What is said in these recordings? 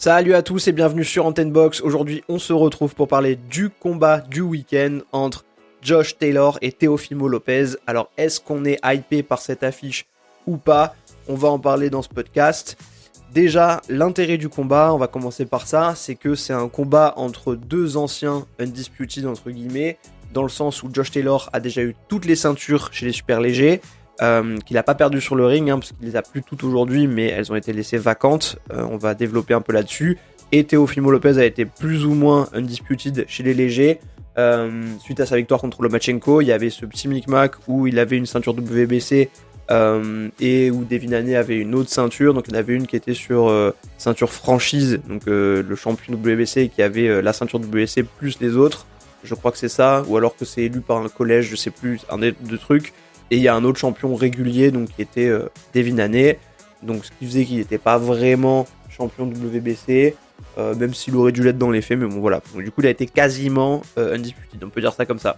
Salut à tous et bienvenue sur Antenne Box. Aujourd'hui, on se retrouve pour parler du combat du week-end entre Josh Taylor et Teofimo Lopez. Alors, est-ce qu'on est hypé par cette affiche ou pas? On va en parler dans ce podcast. Déjà, l'intérêt du combat, on va commencer par ça, c'est que c'est un combat entre deux anciens undisputed entre guillemets, dans le sens où Josh Taylor a déjà eu toutes les ceintures chez les super légers, qu'il n'a pas perdu sur le ring, parce qu'il les a plus toutes aujourd'hui, mais elles ont été laissées vacantes. On va développer un peu là-dessus. Et Teofimo Lopez a été plus ou moins undisputed chez les légers. Suite à sa victoire contre Lomachenko, il y avait ce petit micmac où il avait une ceinture WBC et où Devin Haney avait une autre ceinture. Donc il y en avait une qui était sur ceinture franchise, donc le champion WBC qui avait la ceinture WBC plus les autres. Je crois que c'est ça, ou alors que c'est élu par un collège, je sais plus, un des deux trucs. Et il y a un autre champion régulier, donc qui était Devin Haney, donc ce qui faisait qu'il n'était pas vraiment champion WBC, même s'il aurait dû l'être dans les faits, mais bon voilà. Donc, du coup, il a été quasiment undisputed, on peut dire ça comme ça.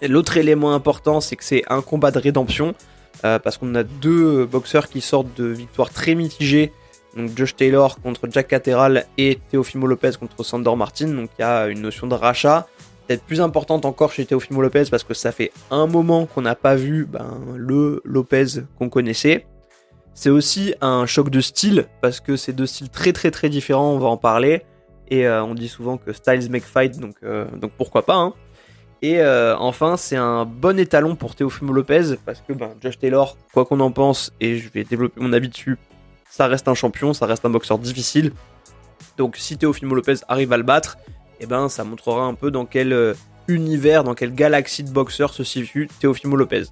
Et l'autre élément important, c'est que c'est un combat de rédemption, parce qu'on a deux boxeurs qui sortent de victoires très mitigées, donc Josh Taylor contre Jack Catterall et Teofimo Lopez contre Sandor Martin, donc il y a une notion de rachat. Peut-être plus importante encore chez Teofimo Lopez parce que ça fait un moment qu'on n'a pas vu le Lopez qu'on connaissait. C'est aussi un choc de style parce que c'est deux styles très très très différents, on va en parler. Et on dit souvent que styles make fight, donc pourquoi pas. Hein. Et enfin, c'est un bon étalon pour Teofimo Lopez parce que Josh Taylor, quoi qu'on en pense, et je vais développer mon avis dessus, ça reste un champion, ça reste un boxeur difficile. Donc si Teofimo Lopez arrive à le battre, ça montrera un peu dans quel univers, dans quelle galaxie de boxeurs se situe Teofimo Lopez.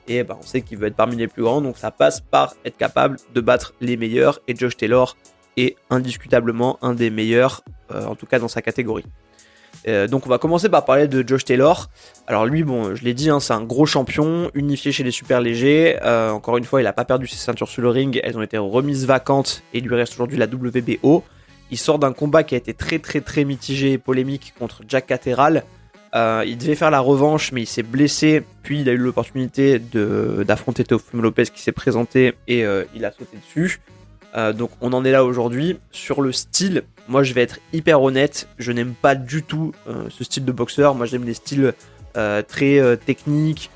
Et on sait qu'il veut être parmi les plus grands, donc ça passe par être capable de battre les meilleurs, et Josh Taylor est indiscutablement un des meilleurs, en tout cas dans sa catégorie. Donc on va commencer par parler de Josh Taylor. Alors lui, je l'ai dit, c'est un gros champion, unifié chez les super légers. Encore une fois, il n'a pas perdu ses ceintures sur le ring, elles ont été remises vacantes, et il lui reste aujourd'hui la WBO. Il sort d'un combat qui a été très très très mitigé et polémique contre Jack Catterall. Il devait faire la revanche, mais il s'est blessé. Puis il a eu l'opportunité d'affronter Teofimo Lopez qui s'est présenté et il a sauté dessus. Donc on en est là aujourd'hui. Sur le style, moi je vais être hyper honnête. Je n'aime pas du tout ce style de boxeur. Moi j'aime les styles très techniques,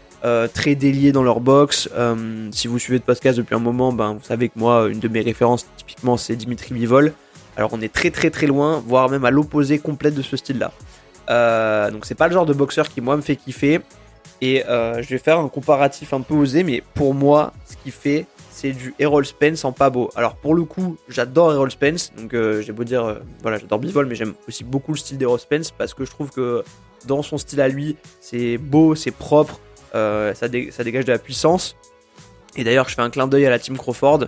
très déliés dans leur boxe. Si vous suivez le podcast depuis un moment, vous savez que moi, une de mes références typiquement c'est Dimitri Bivol. Alors on est très très très loin, voire même à l'opposé complet de ce style-là. Donc c'est pas le genre de boxeur qui moi me fait kiffer. Et je vais faire un comparatif un peu osé, mais pour moi, ce qu'il fait, c'est du Errol Spence en pas beau. Alors pour le coup, j'adore Errol Spence, donc j'ai beau dire, j'adore Bivol, mais j'aime aussi beaucoup le style d'Errol Spence parce que je trouve que dans son style à lui, c'est beau, c'est propre, ça dégage de la puissance. Et d'ailleurs, je fais un clin d'œil à la team Crawford.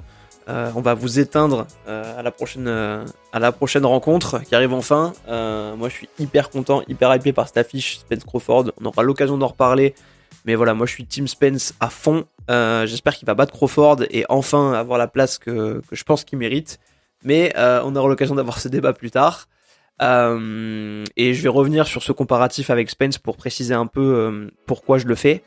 On va vous éteindre à la prochaine rencontre qui arrive enfin. Moi je suis hyper content, hyper hypé par cette affiche Spence Crawford. On aura l'occasion d'en reparler. Mais voilà, moi je suis Team Spence à fond. J'espère qu'il va battre Crawford et enfin avoir la place que je pense qu'il mérite. Mais on aura l'occasion d'avoir ce débat plus tard. Et je vais revenir sur ce comparatif avec Spence pour préciser un peu pourquoi je le fais.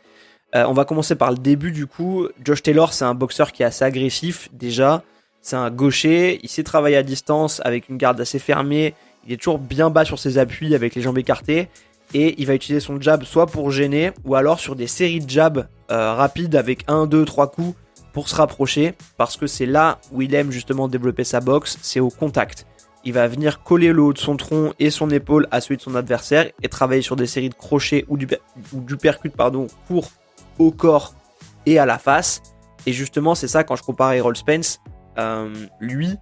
On va commencer par le début du coup. Josh Taylor, c'est un boxeur qui est assez agressif déjà. C'est un gaucher, il sait travailler à distance avec une garde assez fermée. Il est toujours bien bas sur ses appuis avec les jambes écartées. Et il va utiliser son jab soit pour gêner ou alors sur des séries de jabs rapides avec 1, 2, 3 coups pour se rapprocher. Parce que c'est là où il aime justement développer sa boxe, c'est au contact. Il va venir coller le haut de son tronc et son épaule à celui de son adversaire et travailler sur des séries de crochets ou du percute court au corps et à la face. Et justement c'est ça quand je compare à Errol Spence, plus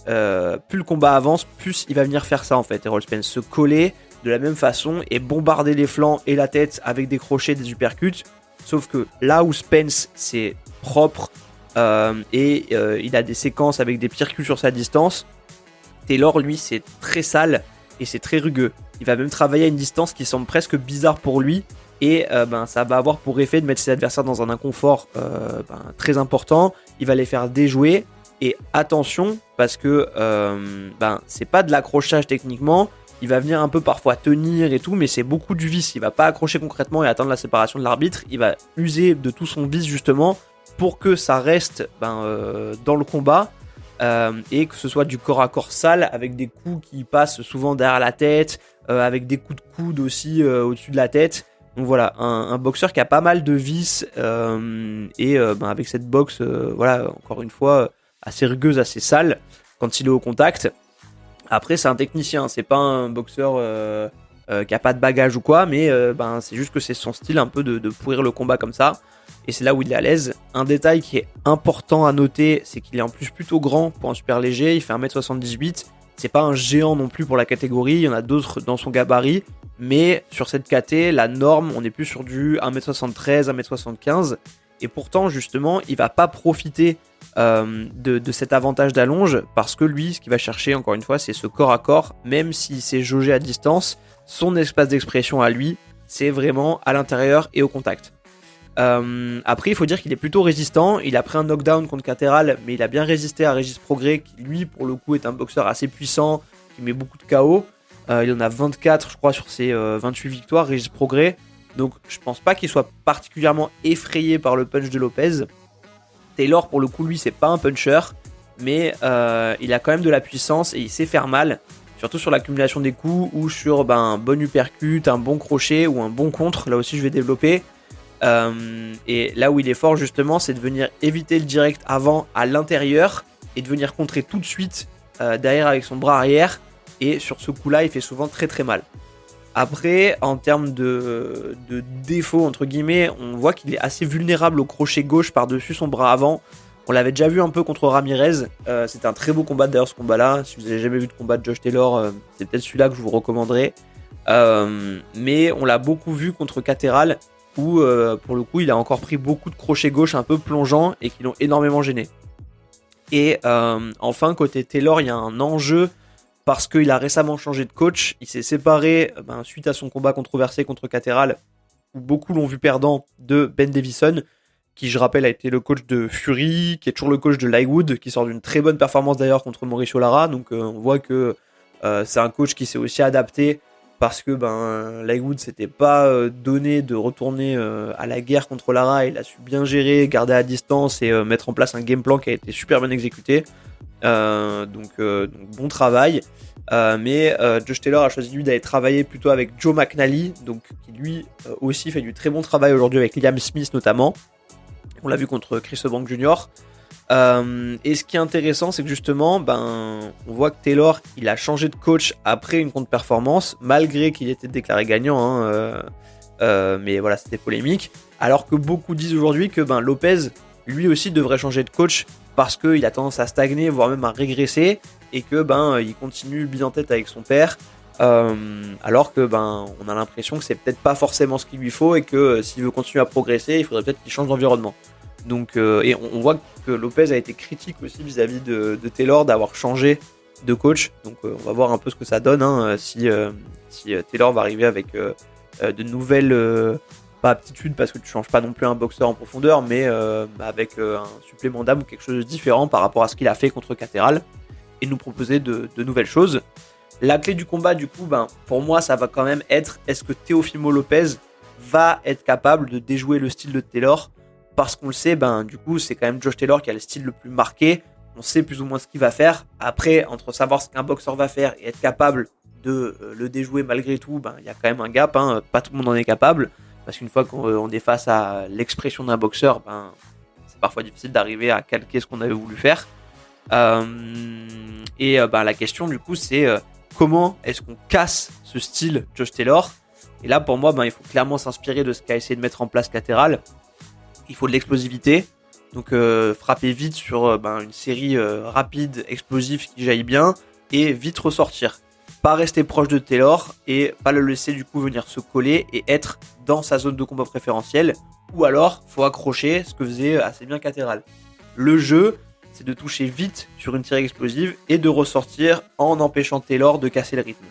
le combat avance, plus il va venir faire ça en fait. Errol Spence se coller de la même façon et bombarder les flancs et la tête avec des crochets, des uppercuts, sauf que là où Spence c'est propre il a des séquences avec des percuts sur sa distance, Taylor lui c'est très sale et c'est très rugueux. Il va même travailler à une distance qui semble presque bizarre pour lui. Et ça va avoir pour effet de mettre ses adversaires dans un inconfort très important. Il va les faire déjouer. Et attention, parce que c'est pas de l'accrochage techniquement. Il va venir un peu parfois tenir et tout, mais c'est beaucoup du vice. Il va pas accrocher concrètement et attendre la séparation de l'arbitre. Il va user de tout son vice justement pour que ça reste dans le combat. et que ce soit du corps à corps sale avec des coups qui passent souvent derrière la tête, avec des coups de coude aussi au-dessus de la tête. Donc voilà, un boxeur qui a pas mal de vices avec cette boxe, voilà, encore une fois, assez rugueuse, assez sale quand il est au contact. Après, c'est un technicien, c'est pas un boxeur qui a pas de bagage ou quoi, mais c'est juste que c'est son style un peu de pourrir le combat comme ça. Et c'est là où il est à l'aise. Un détail qui est important à noter, c'est qu'il est en plus plutôt grand pour un super léger. Il fait 1m78. C'est pas un géant non plus pour la catégorie. Il y en a d'autres dans son gabarit. Mais sur cette KT, la norme, on est plus sur du 1m73, 1m75. Et pourtant, justement, il va pas profiter de cet avantage d'allonge parce que lui, ce qu'il va chercher, encore une fois, c'est ce corps à corps. Même s'il s'est jaugé à distance, son espace d'expression à lui, c'est vraiment à l'intérieur et au contact. Après, il faut dire qu'il est plutôt résistant. Il a pris un knockdown contre Cateral, mais il a bien résisté à Régis Prograis, qui lui, pour le coup, est un boxeur assez puissant, qui met beaucoup de KO. Il en a 24, je crois, sur ses 28 victoires, Régis Prograis. Donc, je pense pas qu'il soit particulièrement effrayé par le punch de Lopez. Taylor, pour le coup, lui, c'est pas un puncher, mais il a quand même de la puissance et il sait faire mal. Surtout sur l'accumulation des coups ou sur un bon uppercut, un bon crochet ou un bon contre. Là aussi, je vais développer. Et là où il est fort justement, c'est de venir éviter le direct avant à l'intérieur et de venir contrer tout de suite derrière avec son bras arrière. Et sur ce coup-là, il fait souvent très très mal. Après, en termes de défaut entre guillemets, on voit qu'il est assez vulnérable au crochet gauche par-dessus son bras avant. On l'avait déjà vu un peu contre Ramirez. C'était un très beau combat d'ailleurs ce combat-là. Si vous n'avez jamais vu de combat de Josh Taylor, c'est peut-être celui-là que je vous recommanderais. Mais on l'a beaucoup vu contre Cateral, où pour le coup il a encore pris beaucoup de crochets gauche un peu plongeants et qui l'ont énormément gêné. Et enfin côté Taylor, il y a un enjeu parce qu'il a récemment changé de coach. Il s'est séparé suite à son combat controversé contre Cateral, où beaucoup l'ont vu perdant, de Ben Davison, qui je rappelle a été le coach de Fury, qui est toujours le coach de Lightwood, qui sort d'une très bonne performance d'ailleurs contre Mauricio Lara. Donc on voit que c'est un coach qui s'est aussi adapté, parce que Lightwood s'était pas donné de retourner à la guerre contre Lara. Il a su bien gérer, garder à distance et mettre en place un game plan qui a été super bien exécuté. Donc bon travail. Mais Josh Taylor a choisi lui d'aller travailler plutôt avec Joe McNally, donc qui lui aussi fait du très bon travail aujourd'hui avec Liam Smith notamment. On l'a vu contre Chris Eubank Jr. Et ce qui est intéressant, c'est que justement, on voit que Taylor, il a changé de coach après une contre-performance, malgré qu'il était déclaré gagnant, mais voilà, c'était polémique. Alors que beaucoup disent aujourd'hui que Lopez, lui aussi, devrait changer de coach parce qu'il a tendance à stagner, voire même à régresser, et que il continue bien en tête avec son père. Alors que on a l'impression que c'est peut-être pas forcément ce qu'il lui faut et que s'il veut continuer à progresser, il faudrait peut-être qu'il change d'environnement. Donc, et on voit que Lopez a été critique aussi vis-à-vis de Taylor d'avoir changé de coach. Donc on va voir un peu ce que ça donne si Taylor va arriver avec de nouvelles pas aptitudes, parce que tu changes pas non plus un boxeur en profondeur, mais avec un supplément d'âme ou quelque chose de différent par rapport à ce qu'il a fait contre Cateral, et nous proposer de nouvelles choses. La clé du combat, du coup, pour moi, ça va quand même être, est-ce que Teofimo Lopez va être capable de déjouer le style de Taylor? Parce qu'on le sait, du coup, c'est quand même Josh Taylor qui a le style le plus marqué. On sait plus ou moins ce qu'il va faire. Après, entre savoir ce qu'un boxeur va faire et être capable de le déjouer malgré tout, il y a quand même un gap. Pas tout le monde en est capable. Parce qu'une fois qu'on est face à l'expression d'un boxeur, c'est parfois difficile d'arriver à calquer ce qu'on avait voulu faire. La question, du coup, c'est comment est-ce qu'on casse ce style Josh Taylor? Et là, pour moi, il faut clairement s'inspirer de ce qu'a essayé de mettre en place Cateral. Il faut de l'explosivité, donc frapper vite sur une série rapide, explosive qui jaillit bien, et vite ressortir. Pas rester proche de Taylor et pas le laisser du coup venir se coller et être dans sa zone de combat préférentielle, ou alors faut accrocher, ce que faisait assez bien Cateral. Le jeu, c'est de toucher vite sur une série explosive et de ressortir en empêchant Taylor de casser le rythme.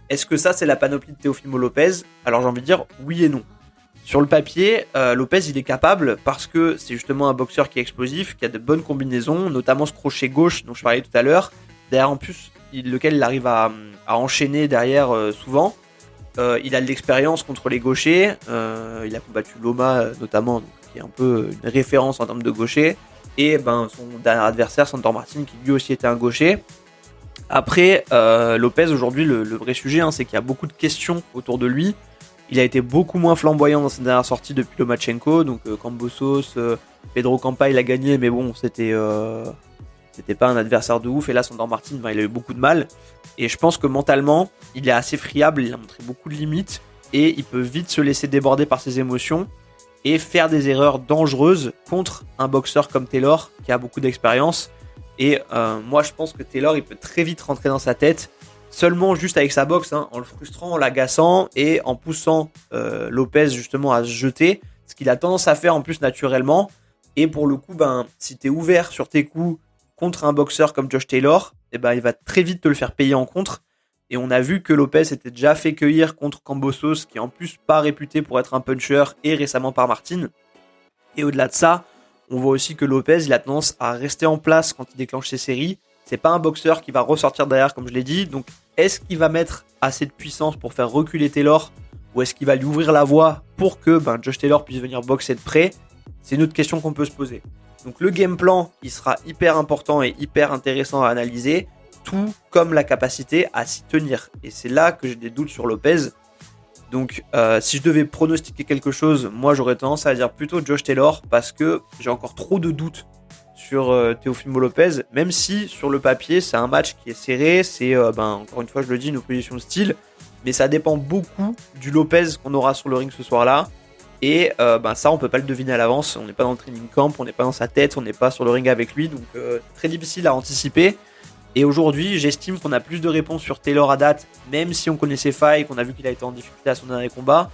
Est-ce que ça c'est la panoplie de Teofimo Lopez? Alors j'ai envie de dire oui et non. Sur le papier, Lopez il est capable parce que c'est justement un boxeur qui est explosif, qui a de bonnes combinaisons, notamment ce crochet gauche dont je parlais tout à l'heure, derrière en plus lequel il arrive à enchaîner derrière souvent. Il a de l'expérience contre les gauchers, il a combattu Loma notamment, donc, qui est un peu une référence en termes de gaucher, et son dernier adversaire, Sandor Martin, qui lui aussi était un gaucher. Après, Lopez, aujourd'hui, le vrai sujet, c'est qu'il y a beaucoup de questions autour de lui. Il a été beaucoup moins flamboyant dans ses dernières sorties depuis Lomachenko, donc Kambosos, Pedro Campa, il a gagné, mais bon, c'était pas un adversaire de ouf, et là, Sandor Martin, il a eu beaucoup de mal, et je pense que mentalement, il est assez friable, il a montré beaucoup de limites, et il peut vite se laisser déborder par ses émotions, et faire des erreurs dangereuses contre un boxeur comme Taylor, qui a beaucoup d'expérience. Et moi, je pense que Taylor, il peut très vite rentrer dans sa tête, seulement juste avec sa boxe, en le frustrant, en l'agaçant, et en poussant Lopez justement à se jeter, ce qu'il a tendance à faire en plus naturellement. Et pour le coup, si t'es ouvert sur tes coups contre un boxeur comme Josh Taylor, il va très vite te le faire payer en contre. Et on a vu que Lopez s'était déjà fait cueillir contre Kambosos, qui est en plus pas réputé pour être un puncher, et récemment par Martin. Et au-delà de ça, on voit aussi que Lopez, il a tendance à rester en place quand il déclenche ses séries. C'est pas un boxeur qui va ressortir derrière, comme je l'ai dit. Donc, est-ce qu'il va mettre assez de puissance pour faire reculer Taylor, ou est-ce qu'il va lui ouvrir la voie pour que Josh Taylor puisse venir boxer de près? C'est une autre question qu'on peut se poser. Donc, le game plan, il sera hyper important et hyper intéressant à analyser, tout comme la capacité à s'y tenir. Et c'est là que j'ai des doutes sur Lopez. Donc, si je devais pronostiquer quelque chose, moi j'aurais tendance à dire plutôt Josh Taylor, parce que j'ai encore trop de doutes sur Teofimo Lopez, même si sur le papier c'est un match qui est serré, c'est encore une fois je le dis, une opposition de style, mais ça dépend beaucoup du Lopez qu'on aura sur le ring ce soir-là. Et ça on peut pas le deviner à l'avance, on n'est pas dans le training camp, on n'est pas dans sa tête, on n'est pas sur le ring avec lui, donc très difficile à anticiper. Et aujourd'hui, j'estime qu'on a plus de réponses sur Taylor à date, même si on connaît ses failles, qu'on a vu qu'il a été en difficulté à son dernier combat,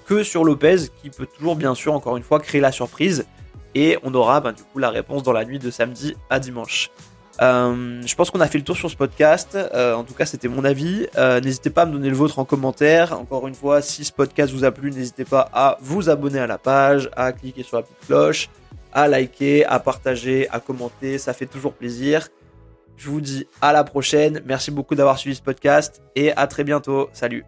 que sur Lopez, qui peut toujours, bien sûr, encore une fois, créer la surprise. Et on aura du coup la réponse dans la nuit de samedi à dimanche. Je pense qu'on a fait le tour sur ce podcast. En tout cas, c'était mon avis. N'hésitez pas à me donner le vôtre en commentaire. Encore une fois, si ce podcast vous a plu, n'hésitez pas à vous abonner à la page, à cliquer sur la petite cloche, à liker, à partager, à commenter. Ça fait toujours plaisir. Je vous dis à la prochaine. Merci beaucoup d'avoir suivi ce podcast et à très bientôt. Salut.